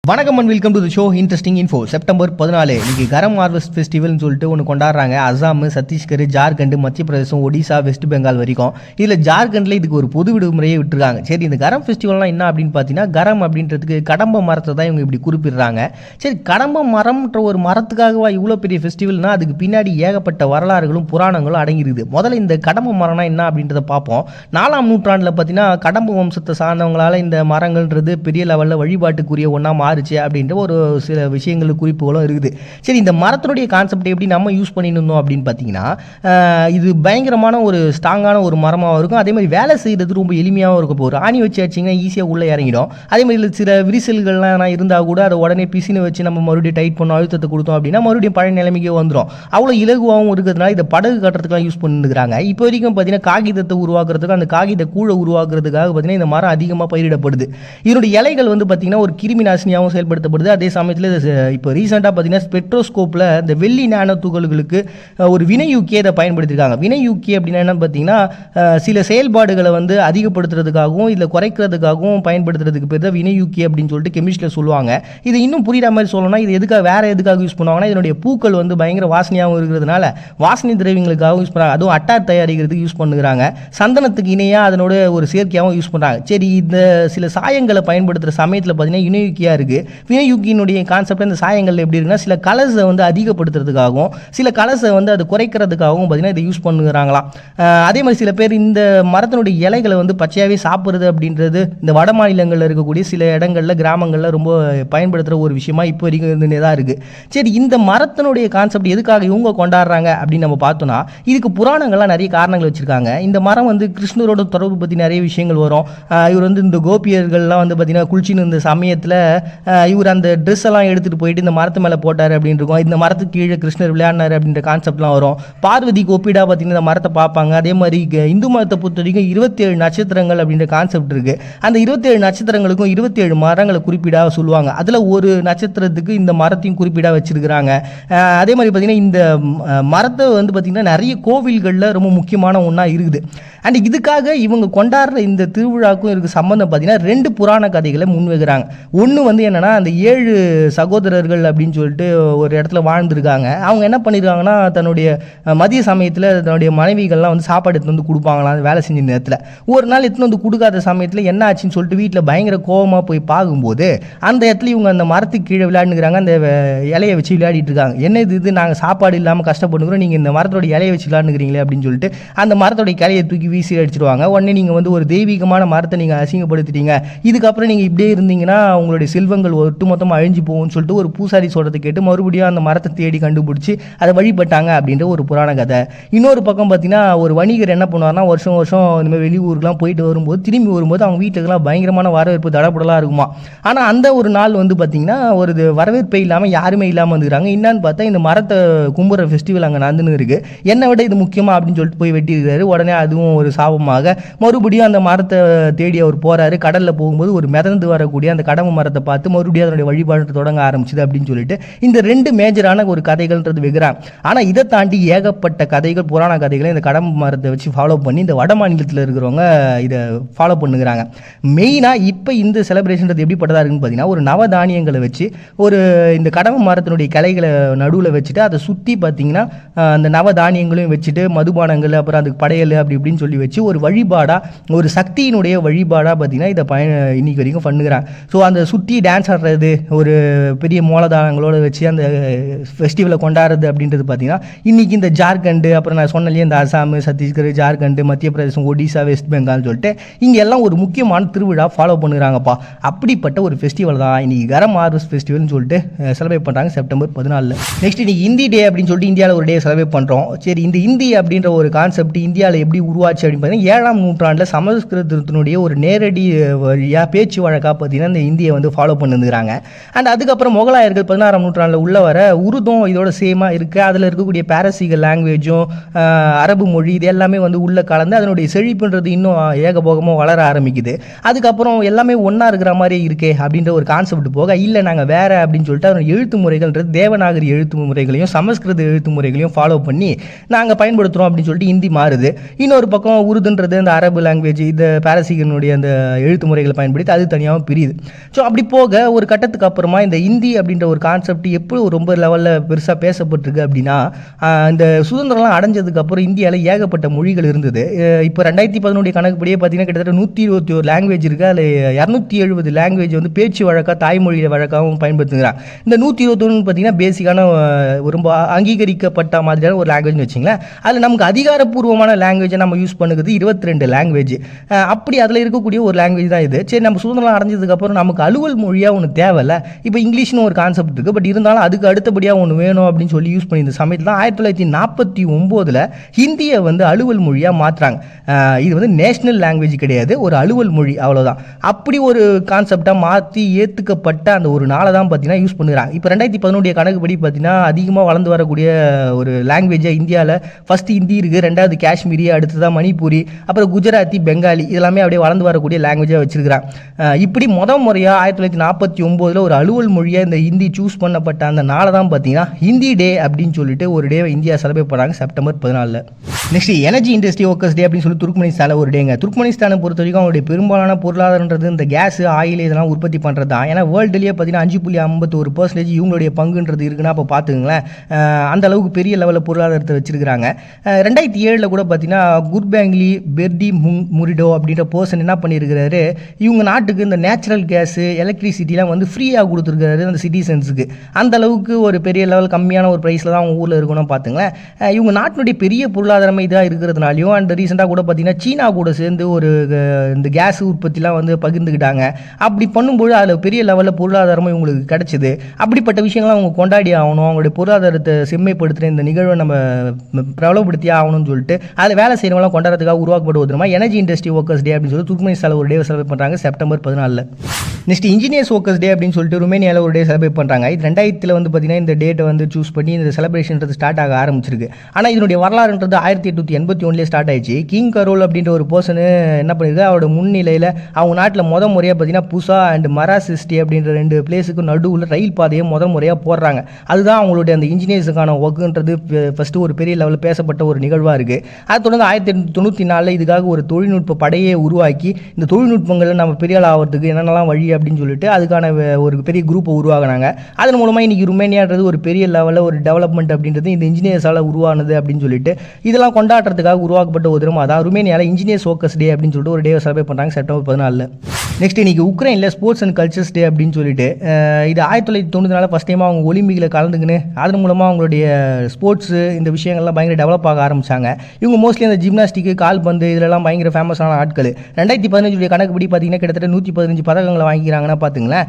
வணக்கம் and welcome to the show interesting info. September 14 இன்னைக்கு கரம் harvest ஃபெஸ்டிவல்னு சொல்லிட்டு ஒன்று கொண்டாடுறாங்க. அசாம், சத்தீஸ்கர், ஜார்க்கண்ட், மத்திய பிரதேசம், ஒடிசா, வெஸ்ட் பெங்கால் வரைக்கும். இதில் ஜார்க்கண்டில் இதுக்கு ஒரு பொது விடுமுறையை விட்டுருக்காங்க. சரி, இந்த கரம் ஃபெஸ்டிவல்லாம் என்ன அப்படின்னு பார்த்தீங்கன்னா, கரம் அப்படின்றதுக்கு கடம்ப மரத்தை தான் இவங்க இப்படி குறிப்பிடுறாங்க. சரி, கடம்ப மரம்ன்ற ஒரு மரத்துக்காகவா இவ்வளோ பெரிய ஃபெஸ்டிவல்னா அதுக்கு பின்னாடி ஏகப்பட்ட வரலாறுகளும் புராணங்களும் அடங்கிருக்குது. முதல்ல இந்த கடம்ப மரம்னா என்ன அப்படின்றத பார்ப்போம். 4ஆம் நூற்றாண்டில் பார்த்தீங்கன்னா கடம்ப வம்சத்தை சார்ந்தவங்களால் இந்த மரங்கள்ன்றது பெரிய லெவலில் வழிபாட்டுக்குரிய ஒன்றா அப்படின்ற ஒரு சில விஷயங்கள் குறிப்புகளும் இருக்குது. சரி, இந்த மரத்தினுடைய கான்செப்ட் எப்படி நம்ம யூஸ் பண்ணிட்டு இருந்தோம் அப்படின்னு பார்த்தீங்கன்னா, இது பயங்கரமான ஒரு ஸ்ட்ராங்கான ஒரு மரமாக இருக்கும். அதே மாதிரி வேலை செய்கிறது ரொம்ப எளிமையாகவும் இருக்கும். இப்போ ஒரு ஆணி வச்சு அடிச்சிங்கன்னா ஈஸியாக உள்ளே இறங்கிடும். அதே மாதிரி சில விரிசல்கள்லாம் இருந்தால் கூட அதை உடனே பிசினை வச்சு நம்ம மறுபடியும் டைட் பண்ணோம், அழுத்தத்தை கொடுத்தோம் அப்படின்னா மறுபடியும் பழைய நிலைமைக்கே வந்துடும். அவ்வளோ இலகுவாகவும் இருக்கிறதுனால இதை படகு கட்டுறதுக்குலாம் யூஸ் பண்ணிருக்கிறாங்க. இப்போ வரைக்கும் பார்த்தீங்கன்னா காகிதத்தை உருவாக்குறதுக்கு, அந்த காகித கூழை உருவாக்குறதுக்காக பார்த்தீங்கன்னா இந்த மரம் அதிகமாக பயிரிடப்படுது. இதனுடைய இலைகள் வந்து பார்த்தீங்கன்னா ஒரு கிருமி நாசினியாகவும் செயல்படுத்தப்படுது. அதே சமயத்தில் இப்போ ரீசெண்டாக பார்த்தீங்கன்னா ஸ்பெக்ட்ரோஸ்கோப்பில் இந்த வெள்ளி நானோ துகள்களுக்கு ஒரு வினையூக்கியை இதை பயன்படுத்தியிருக்காங்க. வினையூக்கி அப்படின்னா என்ன பார்த்தீங்கன்னா, சில செயல்பாடுகளை வந்து அதிகப்படுத்துறதுக்காகவும் இல்லை குறைக்கிறதுக்காகவும் பயன்படுத்துறதுக்கு பேர் தான் வினையூக்கி அப்படின்னு சொல்லிட்டு கெமிஸ்ட்ரியில் சொல்லுவாங்க. இது இன்னும் புரியுற மாதிரி சொல்லணும்னா, இது எதுக்காக யூஸ் பண்ணுவாங்கன்னா, இதனுடைய பூக்கள் வந்து பயங்கர வாசனையாகவும் இருக்கிறதுனால வாசனை திரவியங்களுக்காகவும் யூஸ் பண்ணுறாங்க. அதுவும் அட்டார் தயாரிக்கிறதுக்கு யூஸ் பண்ணுறாங்க. சந்தனத்துக்கு இணையாக அதனோட ஒரு சேர்க்கையாகவும் யூஸ் பண்ணுறாங்க. சரி, இந்த சில சாயங்களை பயன்படுத்துகிற சமயத்தில் பார்த்தீங்கன்னா வினையூக்கியாக இருக்குது. வினையூக்கியினுடைய கான்செப்ட் இந்த சாயங்கள் எப்படி இருக்குன்னா, சில கலர்ஸை வந்து அதிகப்படுத்துறதுக்காகவும் சில கலர்ஸை வந்து அது குறைக்கிறதுக்காகவும் பார்த்தீங்கன்னா இதை யூஸ் பண்ணுறாங்களாம். அதே மாதிரி சில பேர் இந்த மரத்தினுடைய இலைகளை வந்து பச்சையாகவே சாப்பிட்றது அப்படின்றது இந்த வட மாநிலங்களில் இருக்கக்கூடிய சில இடங்களில் கிராமங்களில் ரொம்ப பயன்படுத்துகிற ஒரு விஷயமா இப்போ வரைக்கும் இருந்துகிட்டே தான் இருக்குது. சரி, இந்த மரத்தினுடைய கான்செப்ட் எதுக்காக இவங்க கொண்டாடுறாங்க அப்படின்னு நம்ம பார்த்தோம்னா, இதுக்கு புராணங்கள்லாம் நிறைய காரணங்கள் வச்சுருக்காங்க. இந்த மரம் வந்து கிருஷ்ணரோட தொடர்பு பற்றி நிறைய விஷயங்கள் வரும். இவர் வந்து இந்த கோபியர்கள்லாம் வந்து பார்த்தீங்கன்னா குளிச்சின்னு இந்த சமயத்தில் இவர் அந்த ட்ரெஸ் எல்லாம் எடுத்துகிட்டு போயிட்டு இந்த மரத்து மேலே போட்டார் அப்படின்னு இருக்கும். இந்த மரத்துக்கு கீழே கிருஷ்ணர் விளையாடினார் அப்படின்ற கான்செப்ட்லாம் வரும். பார்வதிக்கு ஒப்பிடா பார்த்தீங்கன்னா இந்த மரத்தை பார்ப்பாங்க. அதே மாதிரி இந்து மதத்தை பொறுத்த வரைக்கும் 27 நட்சத்திரங்கள் அப்படின்ற கான்செப்ட் இருக்குது. அந்த 27 நட்சத்திரங்களுக்கும் 27 மரங்களை குறிப்பிடாக சொல்லுவாங்க. அதில் ஒரு நட்சத்திரத்துக்கு இந்த மரத்தையும் குறிப்பிடாக வச்சிருக்கிறாங்க. அதே மாதிரி பார்த்தீங்கன்னா இந்த மரத்தை வந்து பார்த்திங்கன்னா நிறைய கோவில்களில் ரொம்ப முக்கியமான ஒன்றா இருக்குது. அண்ட் இதுக்காக இவங்க கொண்டாடுற இந்த திருவிழாக்கும் இருக்க சம்பந்தம் பார்த்தீங்கன்னா 2 புராண கதைகளை முன்வைக்கிறாங்க. ஒன்று வந்து என்னென்னா, அந்த 7 சகோதரர்கள் அப்படின்னு சொல்லிட்டு ஒரு இடத்துல வாழ்ந்துருக்காங்க. அவங்க என்ன பண்ணியிருக்காங்கன்னா, தன்னுடைய மதிய சமயத்தில் தன்னுடைய மனைவிகள்லாம் வந்து சாப்பாடு எடுத்துன்னு வந்து கொடுப்பாங்களாம் வேலை செஞ்ச நேரத்தில். ஒரு நாள் எடுத்துன்னு வந்து கொடுக்காத சமயத்தில் என்ன ஆச்சுன்னு சொல்லிட்டு வீட்டில் பயங்கர கோபமாக போய் பார்க்கும்போது அந்த இடத்துல இவங்க அந்த மரத்துக்கு கீழே விளையாண்டுக்கிறாங்க. அந்த இலையை வச்சு விளையாடிட்டு இருக்காங்க. என்ன இது நாங்கள் சாப்பாடு இல்லாமல் கஷ்டப்படுகிறோம், நீங்கள் இந்த மரத்தோட இலையை வச்சு விளையாண்டுக்கிறீங்களே அப்படின்னு சொல்லிட்டு அந்த மரத்தோட கிளையை தூக்கி வீசி அடிச்சிடுவாங்க. உடனே நீங்கள் வந்து ஒரு தெய்வீகமான மரத்தை நீங்கள் அசிங்கப்படுத்திட்டீங்க, இதுக்கப்புறம் நீங்கள் இப்படியே இருந்தீங்கன்னா உங்களுடைய செல்வங்கள் ஒட்டுமொத்தமாக அழிஞ்சு போகும்னு சொல்லிட்டு ஒரு பூசாரி சொல்கிறத கேட்டு மறுபடியும் அந்த மரத்தை தேடி கண்டுபிடிச்சி அதை வழிபட்டாங்க அப்படின்ற ஒரு புராண கதை. இன்னொரு பக்கம் பார்த்தீங்கன்னா, ஒரு வணிகர் என்ன பண்ணுவார்னா, வருஷம் இந்த மாதிரி வெளியூருக்குலாம் போயிட்டு வரும்போது திரும்பி வரும்போது அவங்க வீட்டுக்கெல்லாம் பயங்கரமான வரவேற்பு தடப்படலாம் இருக்குமா. ஆனால் அந்த ஒரு நாள் வந்து பார்த்தீங்கன்னா ஒரு வரவேற்பே இல்லாமல் யாருமே இல்லாமல் வந்துக்கிறாங்க. என்னன்னு பார்த்தா இந்த மரத்தை கும்புற ஃபெஸ்டிவல் அங்கே நடந்துன்னு இருக்குது. என்னை விட இது முக்கியமாக அப்படின்னு சொல்லிட்டு போய் வெட்டியிருக்காரு. உடனே அதுவும் ஒரு சாபமாக மறுபடியும் அந்த மரத்தை தேடி அவர் போகிறாரு. கடலில் போகும்போது ஒரு மிதந்து வரக்கூடிய அந்த கடம்பு மரத்தை பார்த்து மறுபடியும் அதனுடைய வழிபாடு தொடங்க ஆரம்பிச்சுது அப்படின்னு சொல்லிட்டு இந்த 2 மேஜரான ஒரு கதைகள்ன்றது வைக்கிறாங்க. ஆனால் இதை தாண்டி ஏகப்பட்ட கதைகள், புராண கதைகளை இந்த கடம்பு மரத்தை வச்சு ஃபாலோ பண்ணி இந்த வட மாநிலத்தில் இருக்கிறவங்க இதை ஃபாலோ பண்ணுகிறாங்க. மெயினாக இப்போ இந்த செலிப்ரேஷன்றது எப்படிப்பட்டதாக இருக்குன்னு பார்த்தீங்கன்னா, ஒரு நவதானியங்களை வச்சு ஒரு இந்த கடம்பு மரத்தினுடைய கிளைகளை நடுவில் வச்சுட்டு அதை சுற்றி பார்த்தீங்கன்னா அந்த நவதானியங்களையும் வச்சுட்டு மதுபானங்கள் அப்புறம் அதுக்கு படையல் அப்படி இப்படின்னு சொல்லி வச்சு ஒரு வழிபாடாக, ஒரு சக்தியினுடைய வழிபாடாக பார்த்தீங்கன்னா இதை இன்னைக்கு வரைக்கும் பண்ணுகிறாங்க. ஸோ அந்த சுற்றி டான்ஸ் ஆடுறது, ஒரு பெரிய மூலதானங்களோடு வச்சு அந்த ஃபெஸ்டிவலை கொண்டாடுறது அப்படின்றது பார்த்தீங்கன்னா இன்றைக்கி இந்த ஜார்க்கண்டு, அப்புறம் நான் சொன்னலையே இந்த அசாம், சத்தீஸ்கர், ஜார்க்கண்டு, மத்திய பிரதேசம், ஒடிசா, வெஸ்ட் பெங்கால்னு சொல்லிட்டு இங்கே எல்லாம் ஒரு முக்கியமான திருவிழா ஃபாலோ பண்ணுறாங்கப்பா. அப்படிப்பட்ட ஒரு ஃபெஸ்டிவல் தான் இன்றைக்கி கரம் ஹார்வெஸ்ட் ஃபெஸ்டிவல்னு சொல்லிட்டு செலிப்ரேட் பண்ணுறாங்க செப்டம்பர் 14. நெக்ஸ்ட் இன்றைக்கி ஹிந்தி டே அப்படின்னு சொல்லிட்டு இந்தியாவில் ஒரு டே செலிப்ரேட் பண்ணுறோம். சரி, இந்த ஹிந்தி அப்படின்ற ஒரு கான்செப்ட் இந்தியாவில் எப்படி உருவாச்சு அப்படின்னு பார்த்தீங்கன்னா, 7ஆம் நூற்றாண்டில் சமஸ்கிருதத்தினுடைய ஒரு நேரடி வழியாக பேச்சு வழக்காக பார்த்தீங்கன்னா இந்த இந்தியை வந்து ஃபாலோ பண்ணிருக்கிறாங்க. அண்ட் அதுக்கப்புறம் முகலாயர்கள் 16ஆம் நூற்றாண்டில் உள்ள வர உருதும் இதோட சேமாக இருக்குது. அதில் இருக்கக்கூடிய பாரசீக லாங்குவேஜும் அரபு மொழி இது எல்லாமே வந்து உள்ளே கலந்து அதனுடைய செழிப்புன்றது இன்னும் ஏகபோகமாக வளர ஆரம்பிக்குது. அதுக்கப்புறம் எல்லாமே ஒன்றா இருக்கிற மாதிரி இருக்கே அப்படின்ற ஒரு கான்செப்ட் போக, இல்லை நாங்கள் வேறு அப்படின்னு சொல்லிட்டு அதோட எழுத்து முறைகள்ன்றது தேவநாகரி எழுத்து முறைகளையும் சமஸ்கிருத எழுத்து முறைகளையும் ஃபாலோ பண்ணி நாங்கள் பயன்படுத்துகிறோம் அப்படின்னு சொல்லிட்டு ஹிந்தி மாறுது. இன்னொரு பக்கம் பக்கம் உருதுன்றது அந்த அரபு லாங்குவேஜ், இந்த பாரசீகனுடைய அந்த எழுத்து முறைகளை பயன்படுத்தி அது தனியாகவும் பிரியுது. ஸோ அப்படி போக ஒரு கட்டத்துக்கு அப்புறமா இந்த ஹிந்தி அப்படின்ற ஒரு கான்செப்ட் எப்படி ரொம்ப லெவலில் பெருசாக பேசப்பட்டிருக்கு அப்படின்னா, இந்த சுதந்திரம்லாம் அடைஞ்சதுக்கப்புறம் இந்தியாவில் ஏகப்பட்ட மொழிகள் இருந்தது. இப்போ 2011 கணக்குப்படியே பார்த்தீங்கன்னா கிட்டத்தட்ட 121 லாங்குவேஜ் இருக்குது. அதில் 270 லாங்குவேஜ் வந்து பேச்சு வழக்காக தாய்மொழி வழக்காகவும் பயன்படுத்துகிறாங்க. இந்த 121 பார்த்தீங்கன்னா பேசிக்கான ரொம்ப அங்கீகரிக்கப்பட்ட மாதிரியான ஒரு லாங்குவேஜ்னு வச்சிங்களேன். அதில் நமக்கு அதிகாரப்பூர்வமான லாங்குவேஜை நம்ம யூஸ் பண்ணுறது 22 லாங்குவேஜ். அப்படி அதில் இருக்கக்கூடிய ஒரு லாங்குவேஜ் தான் இது. சரி, நம்ம சுதந்திரம் அடைஞ்சதுக்கப்புறம் நமக்கு அலுவல் மொழியாக ஒன்று தேவையில்ல. இப்போ இங்கிலீஷ்னு ஒரு கான்செப்ட் இருக்குது, பட் இருந்தாலும் அதுக்கு அடுத்தபடியாக ஒன்று வேணும் அப்படின்னு சொல்லி யூஸ் பண்ணி இந்த சமயத்தில் தான் 1949 ஹிந்தியை வந்து அலுவல் மொழியாக மாற்றுறாங்க. இது வந்து நேஷ்னல் லாங்குவேஜ் கிடையாது, ஒரு அலுவல் மொழி, அவ்வளோதான். அப்படி ஒரு கான்செப்டாக மாற்றி ஏற்றுக்கப்பட்ட அந்த ஒரு நாளை தான் பார்த்தீங்கன்னா யூஸ் பண்ணுறாங்க. இப்போ 2011 கணக்குப்படி பார்த்தீங்கன்னா அதிகமாக வளர்ந்து வரக்கூடிய ஒரு லாங்குவேஜாக இந்தியாவில் ஃபஸ்ட்டு ஹிந்தி இருக்குது, ரெண்டாவது காஷ்மீரி, அடுத்ததான் மணிப்பூரி, அப்புறம் குஜராத்தி, பெங்காலி, இதெல்லாமே அப்படியே வளர்ந்து வரக்கூடிய லாங்குவேஜாக வச்சிருக்கிறாங்க. இப்படி முறையாக 1949 ஒரு அலுவல் மொழியாக இந்த ஹிந்தி சூஸ் பண்ணப்பட்ட அந்த நாளை தான் பார்த்தீங்கன்னா ஹிந்தி டே அப்படின்னு சொல்லிட்டு ஒரு டே இந்தியா செலிப்ரேட் பண்ணாங்க September 14. Next energy industry workers டே அப்படின்னு சொல்லி துர்க்மெனிஸ்தானில் ஒரு டேங்க. துர்க்மெனிஸ்தானை பொறுத்த வரைக்கும் அவங்களுடைய பெரும்பாலான பொருளாதாரன்றது இந்த கேஸ், ஆயில் இதெல்லாம் உற்பத்தி பண்ணுறது தான். ஏன்னா வேர்ல்டுலேயே பார்த்தீங்கன்னா 5.51% இவங்களுடைய பங்குன்றது இருக்குன்னா அப்போ பார்த்துங்களேன், அந்த அளவுக்கு பெரிய லெவலில் பொருளாதாரத்தை வச்சிருக்கிறாங்க. 2007 கூட பார்த்தீங்கன்னா குர்பேங்லி பெர்டி முரிடோ அப்படின்ற பர்சன் என்ன பண்ணியிருக்கிறாரு, இவங்க நாட்டுக்கு இந்த நேச்சுரல் கேஸு, எலக்ட்ரிசிட்டிலாம் வந்து ஃப்ரீயாக கொடுத்துருக்காரு அந்த சிட்டிசன்ஸுக்கு. அந்த அளவுக்கு ஒரு பெரிய லெவல் கம்மியான ஒரு ப்ரைஸில் தான் அவங்க ஊரில் இருக்கணும் பார்த்துங்களேன். இவங்க நாட்டினுடைய பெரிய பொருளாதாரம் இதாக இருக்கிறதுனாலையும் அண்ட் ரீசெண்டாக கூட பார்த்தீங்கன்னா சீனா கூட சேர்ந்து ஒரு இந்த கேஸ் உற்பத்திலாம் வந்து பகிர்ந்துக்கிட்டாங்க. அப்படி பண்ணும்போது அதில் பெரிய லெவலில் பொருளாதாரமும் இவங்களுக்கு கிடைச்சிது. அப்படிப்பட்ட விஷயங்கள்லாம் அவங்க கொண்டாடி ஆகணும், அவங்களுடைய பொருளாதாரத்தை செம்மைப்படுத்துகிற இந்த நிகழ்வை நம்ம பிரபலப்படுத்தி ஆகணும்னு சொல்லிட்டு அதில் வேலை செய்கிறவங்களாம் கொண்டாடுறதுக்காக உருவாக்கப்பட்ட ஒரு எனர்ஜி இண்டஸ்ட்ரி ஒர்க்கர்ஸ் டே அப்படின்னு சொல்லி துர்க்மெனிஸ்தானில் ஒரு டே செலிப்ரேட் பண்ணுறாங்க செப்டம்பர் 14. நெக்ஸ்ட் இன்ஜினியர்ஸ் ஒர்க்கர்ஸ் டே அப்படின்னு சொல்லிட்டு ருமேனியாவில் ஒரு டே செலிப்ரேட் பண்ணுறாங்க. இது 2000 வந்து பார்த்தீங்கன்னா இந்த டேட்டை வந்து சூஸ் பண்ணி இந்த செலிப்ரேஷன்றது ஸ்டார்ட் ஆக ஆரம்பிச்சிருக்கு. ஆனால் இதனுடைய வரலாறுன்றது 1881 ஸ்டார்ட் ஆயிடுச்சு. கிங் கரோல் அப்படின்ற ஒரு பர்சனு என்ன பண்ணிருக்கு, அவரோட முன்னிலையில் அவங்க நாட்டில் முறையாக பார்த்தீங்கன்னா புசா அண்ட் மராசிஸ்டி அப்படின்ற 2 பிளேஸுக்கு நடுவில் ரயில் பாதையை முறையாக போடுறாங்க. அதுதான் அவங்களுடைய அந்த இன்ஜினியர்ஸுக்கான ஒர்க்குன்றது ஃபஸ்ட்டு ஒரு பெரிய லெவலில் பேசப்பட்ட ஒரு நிகழ்வாக இருக்குது. அதை தொடர்ந்து 1894 இதுக்காக ஒரு தொழில்நுட்ப படையை உருவாக்கி இந்த தொழில்நுட்பங்களை நம்ம பெரிய ஆள் ஆகிறதுக்கு என்னென்னலாம் வழி அப்படின்னு சொல்லிட்டு அதுக்கான ஒரு பெரிய குரூப்பை உருவாகினாங்க. அதன் மூலமாக இன்றைக்கி ருமேனியான்றது ஒரு பெரிய லெவலில் ஒரு டெவலப்மெண்ட் அப்படின்றது இந்த இன்ஜினியர்ஸால் உருவானது அப்படின்னு சொல்லிட்டு இதெல்லாம் கொண்டாடுறதுக்காக உருவாக்கப்பட்ட ஒரு தினம் தான் ருமேனியாவில் இன்ஜினியர்ஸ் ஒர்க்கர்ஸ் டே அப்படின்னு சொல்லிட்டு ஒரு டே செலிப்ரேட் பண்ணுறாங்க செப்டம்பர் 14. நெக்ஸ்ட் இன்றைக்கி உக்ரைனில் ஸ்போர்ட்ஸ் அண்ட் கல்ச்சர்ஸ் டே அப்படின்னு சொல்லிட்டு இது 1990 ஃபஸ்ட் டைமாக அவங்க ஒலிம்பிக்கில் கலந்துக்கின்னு அதன் மூலமாக அவங்களுடைய ஸ்போர்ட்ஸு இந்த விஷயங்கள்லாம் பயங்கர டெவலப் ஆக ஆரம்பித்தாங்க. இவங்க மோஸ்ட்லி அந்த ஜிம்னாஸ்டிக்கு, கால்பந்து இதெல்லாம் பயங்கர ஃபேமஸான ஆட்கள். 2015 கணக்குப்படி பார்த்தீங்கன்னா கிட்டத்தட்ட 115 பதக்கங்களை வாங்கிக்கிறாங்கன்னா பார்த்துங்களேன்.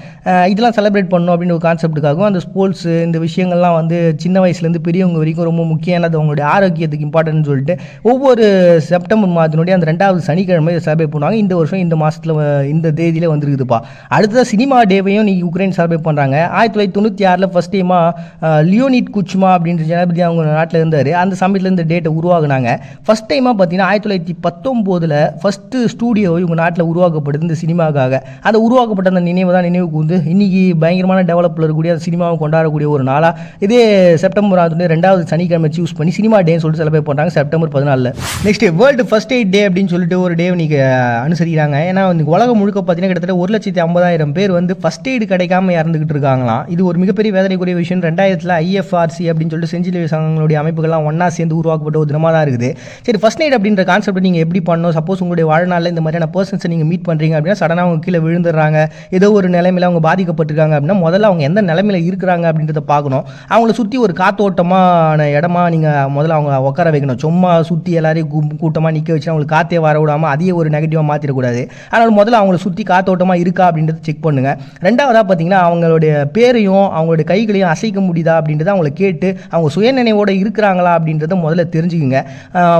இதெல்லாம் செலிப்ரேட் பண்ணணும் அப்படின்னு ஒரு கான்செப்ட்டுக்காகவும் அந்த ஸ்போர்ட்ஸு இந்த விஷயங்கள்லாம் வந்து சின்ன வயசுலேருந்து பெரியவங்க வரைக்கும் ரொம்ப முக்கியமானது, அவங்களுடைய ஆரோக்கியத்துக்கு இம்பார்ட்டன்ட்னு சொல்லிட்டு ஒவ்வொரு செப்டம்பர் மாதத்தினுடைய அந்த 2வது சனிக்கிழமை செலிப்ரேட் பண்ணுவாங்க. இந்த வருஷம் இந்த மாதத்தில் இந்த தேதியில் வந்துருக்குதுப்பா. அடுத்ததாக சினிமா டேவையும் நீங்கள் உக்ரைன் செலிப்ரேட் பண்ணுறாங்க. 1996 ஃபஸ்ட் டைமாக லியோனிட் குச்மா அப்படின்ற ஜனாதிபதி அவங்க நாட்டில் இருந்தார். அந்த சமயத்தில் இந்த டேட்டை உருவாக்குனாங்க. ஃபஸ்ட் டைமாக பார்த்தீங்கன்னா 1919 ஃபஸ்ட்டு ஸ்டூடியோ இவங்க நாட்டில் உருவாக்கப்படுது இந்த சினிமாவுக்காக. அந்த உருவாக்கப்பட்ட அந்த நினைவுக்கு வந்து இன்றைக்கி பயங்கரமான டெவலப்பில் இருக்கக்கூடிய அந்த சினிமாவை கொண்டாடக்கூடிய ஒரு நாளாக இதே செப்டம்பர் 2வது சனிக்கிழமை சூஸ் பண்ணி சினிமா டேன்னு சொல்லிட்டு செலிப்ரேட் பண்ணுறாங்க September 14. Next world first aid day அப்படின்னு சொல்லிட்டு ஒரு டே இன்றைக்கி அனுசரிக்கிறாங்க. ஏன்னா உலகம் முழுக்க பார்த்தீங்கன்னா கிட்டத்தட்ட 1,50,000 பேர் வந்து ஃபஸ்ட் எய்டு கிடைக்காம இறந்துக்கிட்டு இருக்காங்களாம். இது ஒரு மிகப்பெரிய வேதனைக்குரிய விஷயம். 2000 IFRC அப்படின்னு சொல்லிட்டு செஞ்சிலுவை சங்கங்களுடைய அமைப்புகள்லாம் ஒன்றா சேர்ந்து உருவாக்கப்பட்ட ஒரு தினமாக தான் இருக்குது. சரி, ஃபஸ்ட் எய்ட் அப்படின்ற கான்செப்ட் நீங்கள் எப்படி பண்ணணும், சப்போஸ் உங்களுடைய வாழ்நாளில் இந்த மாதிரியான பர்சன்ஸை நீங்கள் மீட் பண்ணுறீங்க அப்படின்னா சடனாக அவங்க கீழே விழுந்துடுறாங்க, ஏதோ ஒரு நிலைமையில் அவங்க பாதிக்கப்பட்டிருக்காங்க அப்படின்னா முதல்ல அவங்க எந்த நிலைமையில் இருக்கிறாங்க அப்படின்றத பார்க்கணும். அவங்கள சுற்றி ஒரு காத்தோட்டமான இடமா நீங்கள் முதல்ல அவங்க உட்கார வைக்கணும். சும்மா சுற்றி எல்லாரையும் கூட்டமாக நிற்க வச்சு அவங்களுக்கு காற்றே வர விடாமல் அதையே ஒரு நெகட்டிவாக மாற்றிடக்கூடாது. அதனால் முதல்ல அவங்கள சுற்றி காத்தோட்டமாக இருக்கா அப்படின்றத செக் பண்ணுங்கள். ரெண்டாவதாக பார்த்தீங்கன்னா அவங்களுடைய பேரையும் அவங்களுடைய கைகளையும் அசைக்க முடியுதா அப்படின்றத அவங்கள கேட்டு அவங்க சுயநினைவோடு இருக்கிறாங்களா அப்படின்றத முதல்ல தெரிஞ்சுக்குங்க.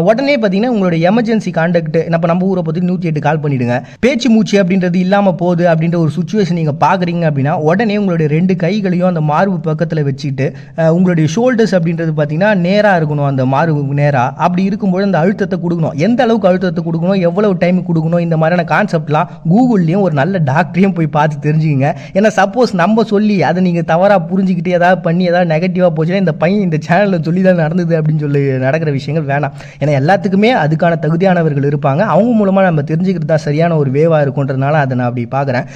உடனே பார்த்தீங்கன்னா உங்களுடைய எமர்ஜென்சி கான்டாக்ட் நம்ம ஊரை பற்றி 108 கால் பண்ணிவிடுங்க. பேச்சு மூச்சு அப்படின்றது இல்லாமல் போகுது அப்படின்ற ஒரு சுச்சுவேஷன் நீங்கள் பார்க்குறீங்க அப்படின்னா உடனே உங்களுடைய 2 கைகளையும் அந்த மார்பு பக்கத்தில் வச்சுட்டு உங்களுடைய ஷோல்டர்ஸ் அப்படின்றது பார்த்தீங்கன்னா நேராக இருக்கணும். அந்த மார்பு நேராக அப்படி இருக்கும்போது அந்த அழுத்தத்தை கொடுக்கணும். எந்த அளவுக்கு அழுத்தத்தை கொடுக்கணும், எவ்வளவு டைம் கொடுக்கணும், இந்த மாதிரியான கான்செப்ட்லாம் கூகுள்லேயும் ஒரு நல்ல டாக்டரையும் போய் பார்த்து தெரிஞ்சுக்கங்க. ஏன்னா சப்போஸ் நம்ம சொல்லி அதை நீங்கள் தவறாக புரிஞ்சுக்கிட்டு ஏதாவது பண்ணி ஏதாவது நெகட்டிவாக போச்சுன்னா இந்த பையன் இந்த சேனலில் சொல்லி தான் நடந்தது அப்படின்னு சொல்லி நடக்கிற விஷயங்கள் வேணாம். ஏன்னா எல்லாத்துக்குமே அதுக்கான தகுதியானவர்கள் இருப்பாங்க. அவங்க மூலமாக நம்ம தெரிஞ்சுக்கிறது தான் சரியான ஒரு வேவாக இருக்குன்றதுனால அதை நான் அப்படி பார்க்குறேன்.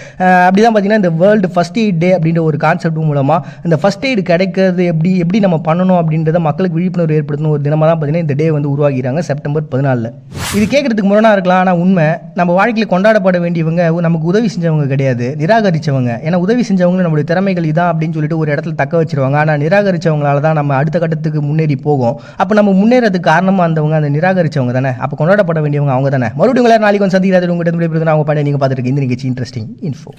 அப்படி தான் பார்த்தீங்கன்னா இந்த வேர்ல்டு ஃபஸ்ட் எய்ட் டே அப்படின்ற ஒரு கான்செப்ட் மூலமாக இந்த ஃபஸ்ட் எய்டு கிடைக்கிறது எப்படி நம்ம பண்ணணும் அப்படின்றத மக்களுக்கு விழிப்புணர்வு ஏற்படுத்தணும் ஒரு தினமாக தான் பார்த்தீங்கன்னா இந்த டே வந்து உருவாகிறாங்க செப்டம்பர் 14. இது கேட்குறதுக்கு முரணாக இருக்கலாம், ஆனால் உண்மை. நம்ம வாழ்க்கையில் கொண்டாடப்பட வேண்டியவங்க நமக்கு உதவி செஞ்சவங்க கிடையாது, நிராகரித்தவங்க. ஏன்னா உதவி செஞ்சவங்க நம்மளுடைய திறமைகள் இதான் அப்படின்னு சொல்லிட்டு ஒரு இடத்துல தக்க வச்சிருவாங்க. ஆனால் நிராகரித்தவங்களால தான் நம்ம அடுத்த கட்டத்துக்கு முன்னேறி போகும். அப்போ நம்ம முன்னேறதுக்கு காரணமாக இருந்தவங்க அந்த நிராகரித்தவங்க தானே. அப்போ கொண்டாடப்பட வேண்டியவங்க அவங்க தானே. மறுபடியும் நாளைக்கு வந்து சந்திக்கிறது உங்கள்கிட்ட விடைபெறுது. நான் அவங்க பண்ணி நீங்கள் பார்த்துருக்கு இந்த நிகழ்ச்சி இன்ட்ரெஸ்டிங் இன்ஃபோ.